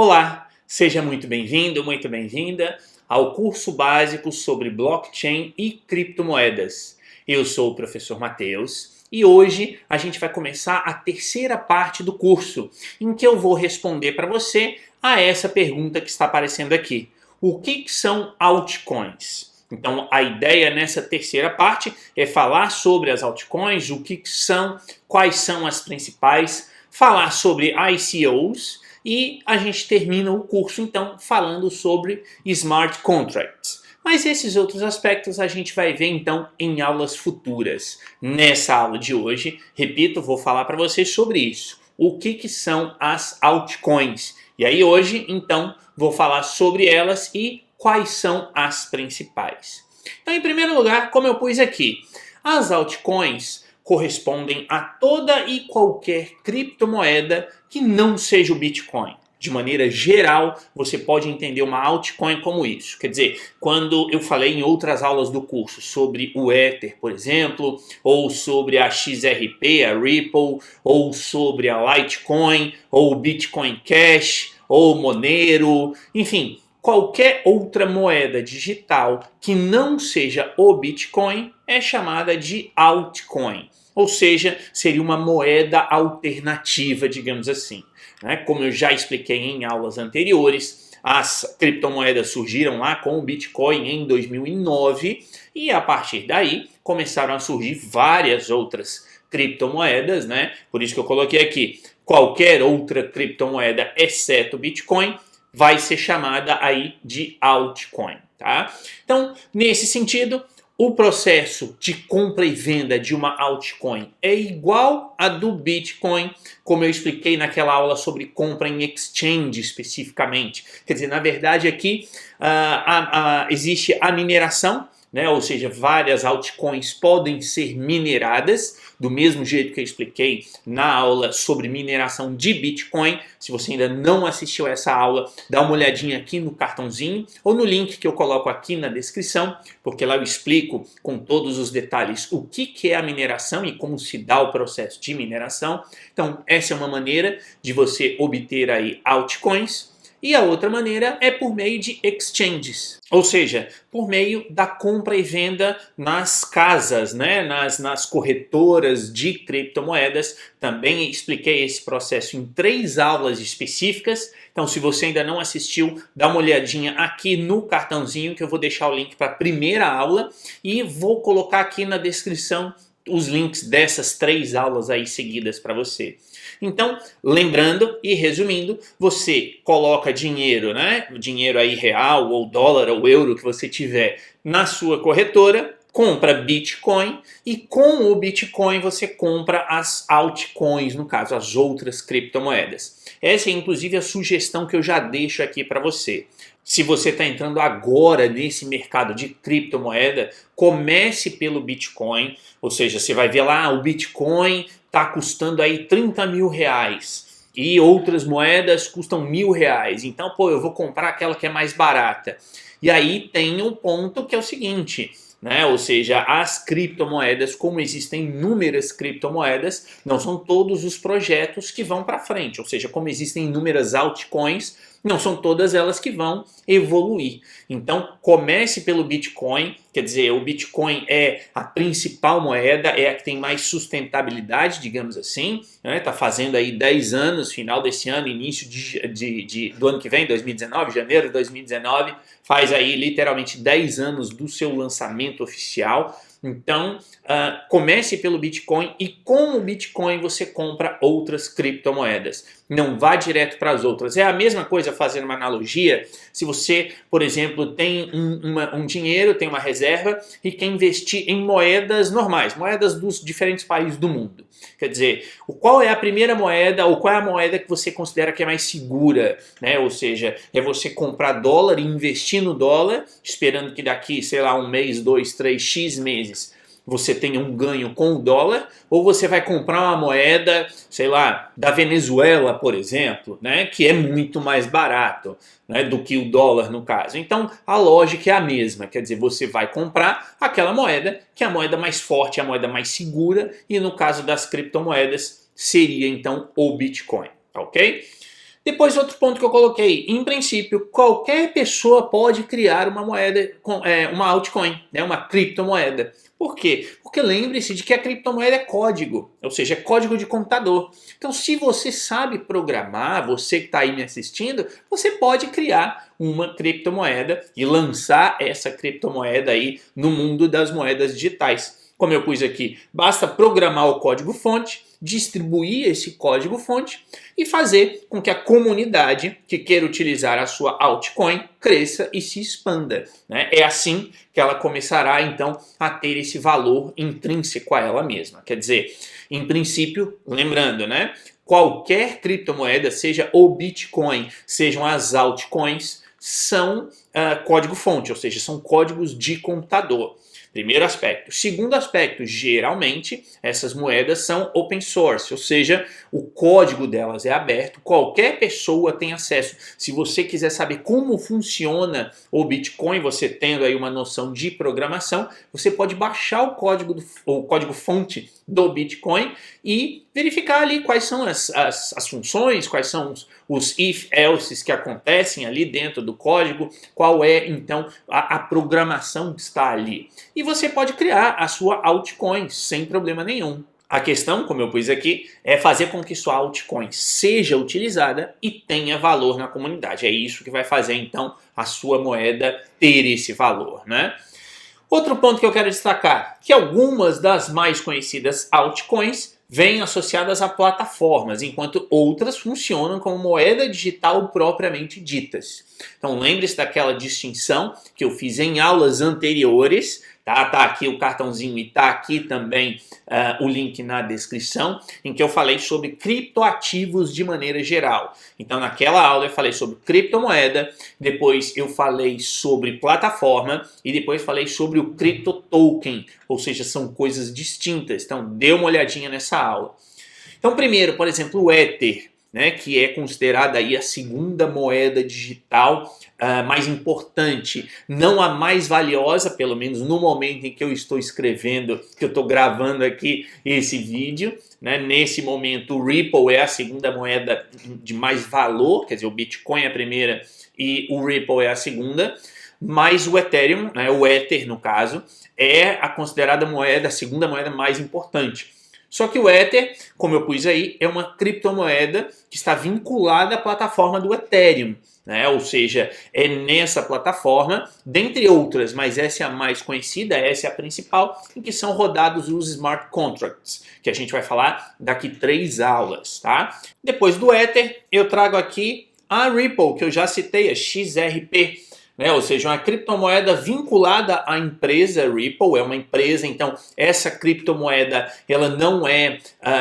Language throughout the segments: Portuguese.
Olá, seja muito bem-vindo, muito bem-vinda ao curso básico sobre blockchain e criptomoedas. Eu sou o professor Matheus e hoje a gente vai começar a terceira parte do curso, em que eu vou responder para você a essa pergunta que está aparecendo aqui. O que são altcoins? Então, a ideia nessa terceira parte é falar sobre as altcoins, o que são, quais são as principais, falar sobre ICOs e a gente termina o curso então falando sobre smart contracts. Mas esses outros aspectos a gente vai ver então em aulas futuras. Nessa aula de hoje, repito, vou falar para vocês sobre isso. O que são as altcoins? E aí hoje, então, vou falar sobre elas e quais são as principais. Então, em primeiro lugar, como eu pus aqui, as altcoins correspondem a toda e qualquer criptomoeda que não seja o Bitcoin. De maneira geral, você pode entender uma altcoin como isso. Quer dizer, quando eu falei em outras aulas do curso sobre o Ether, por exemplo, ou sobre a XRP, a Ripple, ou sobre a Litecoin, ou o Bitcoin Cash, ou Monero, enfim, qualquer outra moeda digital que não seja o Bitcoin é chamada de altcoin. Ou seja, seria uma moeda alternativa, digamos assim. Como eu já expliquei em aulas anteriores, as criptomoedas surgiram lá com o Bitcoin em 2009 e a partir daí começaram a surgir várias outras criptomoedas, Por isso que eu coloquei aqui, qualquer outra criptomoeda exceto o Bitcoin vai ser chamada aí de altcoin, tá? Então, nesse sentido, o processo de compra e venda de uma altcoin é igual a do Bitcoin, como eu expliquei naquela aula sobre compra em exchange especificamente. Quer dizer, na verdade aqui existe a mineração, ou seja, várias altcoins podem ser mineradas, do mesmo jeito que eu expliquei na aula sobre mineração de Bitcoin. Se você ainda não assistiu a essa aula, dá uma olhadinha aqui no cartãozinho ou no link que eu coloco aqui na descrição, porque lá eu explico com todos os detalhes o que é a mineração e como se dá o processo de mineração. Então, essa é uma maneira de você obter aí altcoins. E a outra maneira é por meio de exchanges, ou seja, por meio da compra e venda nas casas, nas corretoras de criptomoedas. Também expliquei esse processo em 3 aulas específicas. Então, se você ainda não assistiu, dá uma olhadinha aqui no cartãozinho que eu vou deixar o link para a primeira aula e vou colocar aqui na descrição os links dessas 3 aulas aí seguidas para você. Então, lembrando e resumindo, você coloca dinheiro, dinheiro aí real ou dólar ou euro que você tiver na sua corretora, compra Bitcoin e com o Bitcoin você compra as altcoins, no caso, as outras criptomoedas. Essa é inclusive a sugestão que eu já deixo aqui para você. Se você está entrando agora nesse mercado de criptomoeda, comece pelo Bitcoin, ou seja, você vai ver lá o Bitcoin está custando aí 30 mil reais e outras moedas custam R$1.000. Então, eu vou comprar aquela que é mais barata. E aí tem um ponto que é o seguinte, ou seja, as criptomoedas, como existem inúmeras criptomoedas, não são todos os projetos que vão para frente. Ou seja, como existem inúmeras altcoins, não são todas elas que vão evoluir. Então, comece pelo Bitcoin, quer dizer, o Bitcoin é a principal moeda, é a que tem mais sustentabilidade, digamos assim. Está fazendo aí 10 anos, final desse ano, início do ano que vem, 2019, janeiro de 2019, faz aí literalmente 10 anos do seu lançamento oficial. Então, comece pelo Bitcoin e com o Bitcoin você compra outras criptomoedas. Não vá direto para as outras. É a mesma coisa, fazendo uma analogia, se você, por exemplo, tem um dinheiro, tem uma reserva e quer investir em moedas normais, moedas dos diferentes países do mundo. Quer dizer, qual é a primeira moeda ou qual é a moeda que você considera que é mais segura? Ou seja, é você comprar dólar e investir no dólar, esperando que daqui, sei lá, 1 mês, 2, 3, X meses, você tenha um ganho com o dólar, ou você vai comprar uma moeda, sei lá, da Venezuela, por exemplo, que é muito mais barato, do que o dólar no caso. Então, a lógica é a mesma, quer dizer, você vai comprar aquela moeda que é a moeda mais forte, a moeda mais segura, e no caso das criptomoedas seria então o Bitcoin, ok? Depois, outro ponto que eu coloquei, em princípio, qualquer pessoa pode criar uma moeda, uma altcoin, né, uma criptomoeda. Por quê? Porque lembre-se de que a criptomoeda é código, ou seja, é código de computador. Então, se você sabe programar, você que está aí me assistindo, você pode criar uma criptomoeda e lançar essa criptomoeda aí no mundo das moedas digitais. Como eu pus aqui, basta programar o código-fonte, distribuir esse código-fonte e fazer com que a comunidade que queira utilizar a sua altcoin cresça e se expanda, né? É assim que ela começará, então, a ter esse valor intrínseco a ela mesma. Quer dizer, em princípio, lembrando, né? Qualquer criptomoeda, seja o Bitcoin, sejam as altcoins, são código-fonte, ou seja, são códigos de computador. Primeiro aspecto. Segundo aspecto, geralmente essas moedas são open source, ou seja, o código delas é aberto, qualquer pessoa tem acesso. Se você quiser saber como funciona o Bitcoin, você tendo aí uma noção de programação, você pode baixar o código-fonte do Bitcoin e verificar ali quais são as funções, quais são os if-elses que acontecem ali dentro do código, qual é então a programação que está ali. E você pode criar a sua altcoin sem problema nenhum. A questão, como eu pus aqui, é fazer com que sua altcoin seja utilizada e tenha valor na comunidade. É isso que vai fazer então a sua moeda ter esse valor, né? Outro ponto que eu quero destacar, que algumas das mais conhecidas altcoins vêm associadas a plataformas, enquanto outras funcionam como moeda digital propriamente ditas. Então lembre-se daquela distinção que eu fiz em aulas anteriores, tá aqui o cartãozinho e tá aqui também o link na descrição, em que eu falei sobre criptoativos de maneira geral. Então naquela aula eu falei sobre criptomoeda, depois eu falei sobre plataforma e depois falei sobre o criptotoken, ou seja, são coisas distintas. Então dê uma olhadinha nessa aula. Então primeiro, por exemplo, o Ether, né, que é considerada aí a segunda moeda digital mais importante, não a mais valiosa, pelo menos no momento em que eu estou escrevendo, que eu estou gravando aqui esse vídeo, né? Nesse momento o Ripple é a segunda moeda de mais valor, quer dizer, o Bitcoin é a primeira e o Ripple é a segunda, mas o Ethereum, né, o Ether no caso, é a considerada moeda, a segunda moeda mais importante. Só que o Ether, como eu pus aí, é uma criptomoeda que está vinculada à plataforma do Ethereum, né? Ou seja, é nessa plataforma, dentre outras, mas essa é a mais conhecida, essa é a principal, em que são rodados os smart contracts, que a gente vai falar daqui 3 aulas, tá? Depois do Ether, eu trago aqui a Ripple, que eu já citei, a XRP, né? Ou seja, uma criptomoeda vinculada à empresa Ripple, é uma empresa, então essa criptomoeda ela não é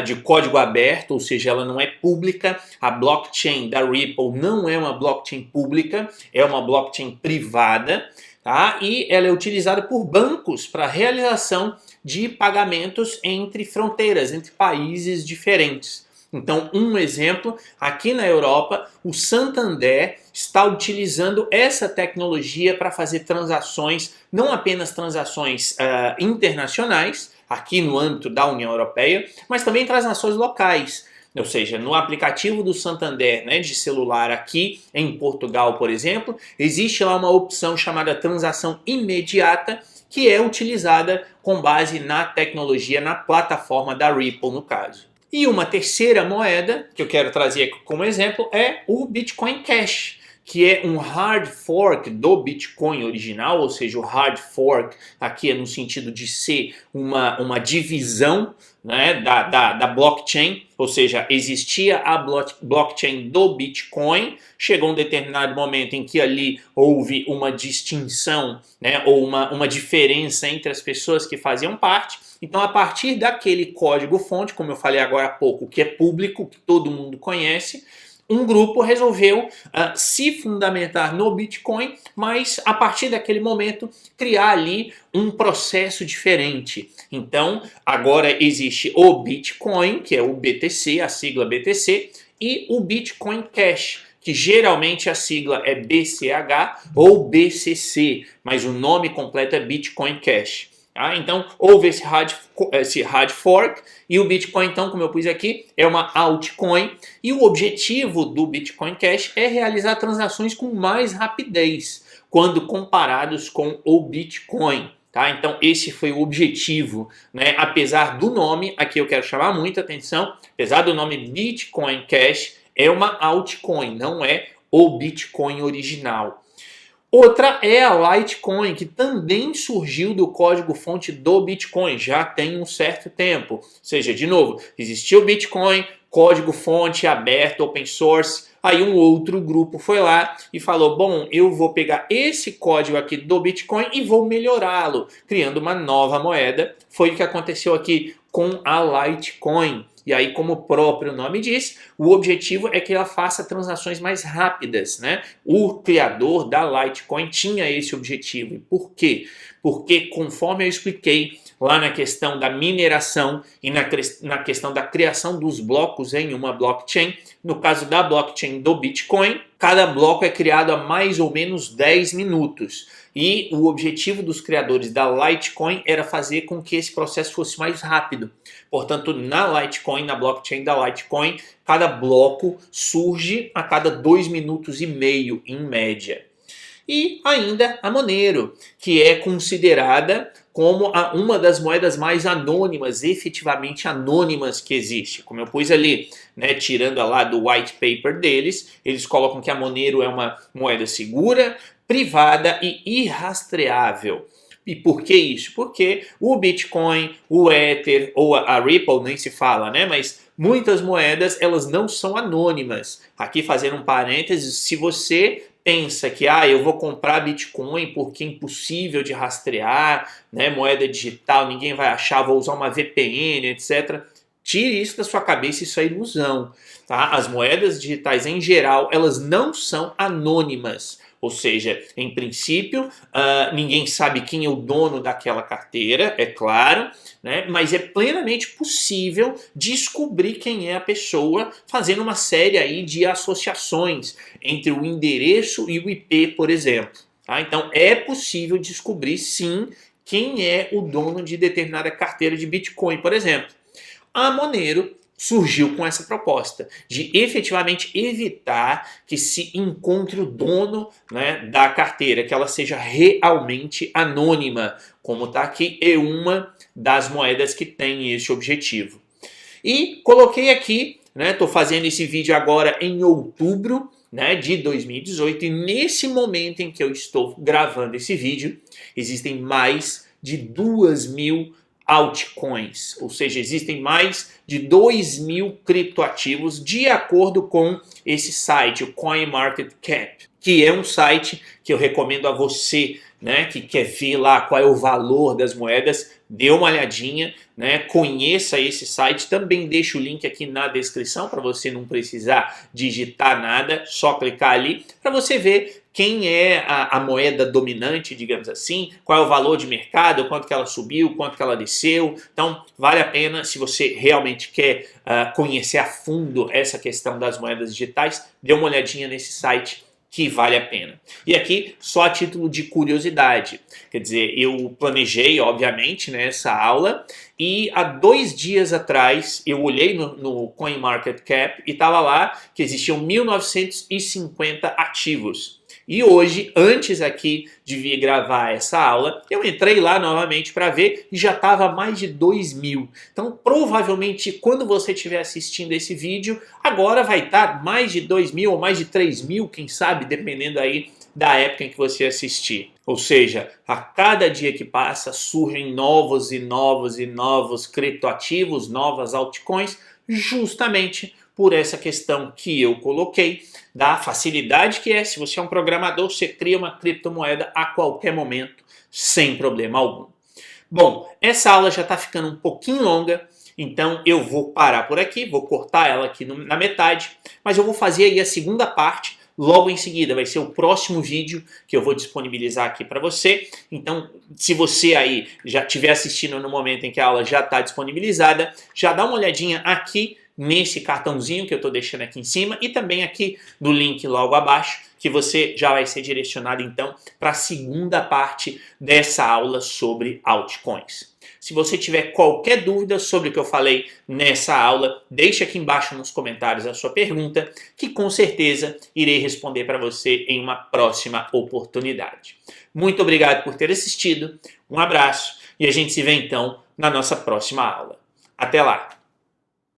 de código aberto, ou seja, ela não é pública, a blockchain da Ripple não é uma blockchain pública, é uma blockchain privada, tá? E ela é utilizada por bancos para realização de pagamentos entre fronteiras, entre países diferentes. Então, um exemplo, aqui na Europa, o Santander está utilizando essa tecnologia para fazer transações, não apenas transações internacionais, aqui no âmbito da União Europeia, mas também transações locais. Ou seja, no aplicativo do Santander, né, de celular aqui em Portugal, por exemplo, existe lá uma opção chamada transação imediata, que é utilizada com base na tecnologia, na plataforma da Ripple, no caso. E uma terceira moeda que eu quero trazer aqui como exemplo é o Bitcoin Cash, que é um hard fork do Bitcoin original, ou seja, o hard fork aqui é no sentido de ser uma divisão, né, da blockchain, ou seja, existia a blockchain do Bitcoin, chegou um determinado momento em que ali houve uma distinção, né, ou uma diferença entre as pessoas que faziam parte. Então, a partir daquele código-fonte, como eu falei agora há pouco, que é público, que todo mundo conhece, um grupo resolveu se fundamentar no Bitcoin, mas a partir daquele momento criar ali um processo diferente. Então, agora existe o Bitcoin, que é o BTC, a sigla BTC, e o Bitcoin Cash, que geralmente a sigla é BCH ou BCC, mas o nome completo é Bitcoin Cash. Tá? Então, houve esse hard fork e o Bitcoin, então, como eu pus aqui, é uma altcoin. E o objetivo do Bitcoin Cash é realizar transações com mais rapidez quando comparados com o Bitcoin. Tá? Então, esse foi o objetivo, né? Apesar do nome, aqui eu quero chamar muita atenção, apesar do nome Bitcoin Cash, é uma altcoin, não é o Bitcoin original. Outra é a Litecoin, que também surgiu do código-fonte do Bitcoin, já tem um certo tempo. Ou seja, de novo, existiu o Bitcoin, código-fonte aberto, open source, aí um outro grupo foi lá e falou, bom, eu vou pegar esse código aqui do Bitcoin e vou melhorá-lo, criando uma nova moeda. Foi o que aconteceu aqui com a Litecoin. E aí, como o próprio nome diz, o objetivo é que ela faça transações mais rápidas, né? O criador da Litecoin tinha esse objetivo. E por quê? Porque, conforme eu expliquei lá na questão da mineração e na questão da criação dos blocos em uma blockchain, no caso da blockchain do Bitcoin, cada bloco é criado a mais ou menos 10 minutos. E o objetivo dos criadores da Litecoin era fazer com que esse processo fosse mais rápido. Portanto, na Litecoin, na blockchain da Litecoin, cada bloco surge a cada 2 minutos e meio, em média. E ainda a Monero, que é considerada como uma das moedas mais anônimas, efetivamente anônimas que existe. Como eu pus ali, né, tirando lá do white paper deles, eles colocam que a Monero é uma moeda segura, privada e irrastreável. E por que isso? Porque o Bitcoin, o Ether ou a Ripple nem se fala, né? Mas muitas moedas elas não são anônimas. Aqui fazendo um parênteses, se você pensa que eu vou comprar Bitcoin porque é impossível de rastrear, né? Moeda digital, ninguém vai achar, vou usar uma VPN, etc. Tire isso da sua cabeça, isso é ilusão. Tá? As moedas digitais em geral, elas não são anônimas. Ou seja, em princípio, ninguém sabe quem é o dono daquela carteira, é claro, né? Mas é plenamente possível descobrir quem é a pessoa fazendo uma série aí de associações entre o endereço e o IP, por exemplo. Tá? Então, é possível descobrir, sim, quem é o dono de determinada carteira de Bitcoin, por exemplo. A Monero surgiu com essa proposta de efetivamente evitar que se encontre o dono, né, da carteira, que ela seja realmente anônima, como está aqui, é uma das moedas que tem esse objetivo. E coloquei aqui, né, estou fazendo esse vídeo agora em outubro, né, de 2018, e nesse momento em que eu estou gravando esse vídeo, existem mais de 2.000 altcoins, ou seja, existem mais de 2.000 criptoativos de acordo com esse site, o CoinMarketCap, que é um site que eu recomendo a você, né, que quer ver lá qual é o valor das moedas, dê uma olhadinha, né, conheça esse site, também deixo o link aqui na descrição para você não precisar digitar nada, só clicar ali para você ver quem é a moeda dominante, digamos assim, qual é o valor de mercado, quanto que ela subiu, quanto que ela desceu. Então, vale a pena, se você realmente quer conhecer a fundo essa questão das moedas digitais, dê uma olhadinha nesse site que vale a pena. E aqui, só a título de curiosidade, quer dizer, eu planejei, obviamente, né, essa aula, e há 2 dias atrás eu olhei no CoinMarketCap e estava lá que existiam 1.950 ativos. E hoje, antes aqui de vir gravar essa aula, eu entrei lá novamente para ver e já estava mais de 2.000. Então, provavelmente, quando você estiver assistindo esse vídeo, agora vai estar mais de 2.000 ou mais de 3.000, quem sabe, dependendo aí da época em que você assistir. Ou seja, a cada dia que passa, surgem novos e novos e novos criptoativos, novas altcoins, justamente por essa questão que eu coloquei, da facilidade que é, se você é um programador, você cria uma criptomoeda a qualquer momento, sem problema algum. Bom, essa aula já está ficando um pouquinho longa, então eu vou parar por aqui, vou cortar ela aqui na metade, mas eu vou fazer aí a segunda parte, logo em seguida, vai ser o próximo vídeo que eu vou disponibilizar aqui para você. Então, se você aí já estiver assistindo no momento em que a aula já está disponibilizada, já dá uma olhadinha aqui nesse cartãozinho que eu estou deixando aqui em cima e também aqui no link logo abaixo, que você já vai ser direcionado então para a segunda parte dessa aula sobre altcoins. Se você tiver qualquer dúvida sobre o que eu falei nessa aula, deixe aqui embaixo nos comentários a sua pergunta, que com certeza irei responder para você em uma próxima oportunidade. Muito obrigado por ter assistido, um abraço e a gente se vê então na nossa próxima aula. Até lá!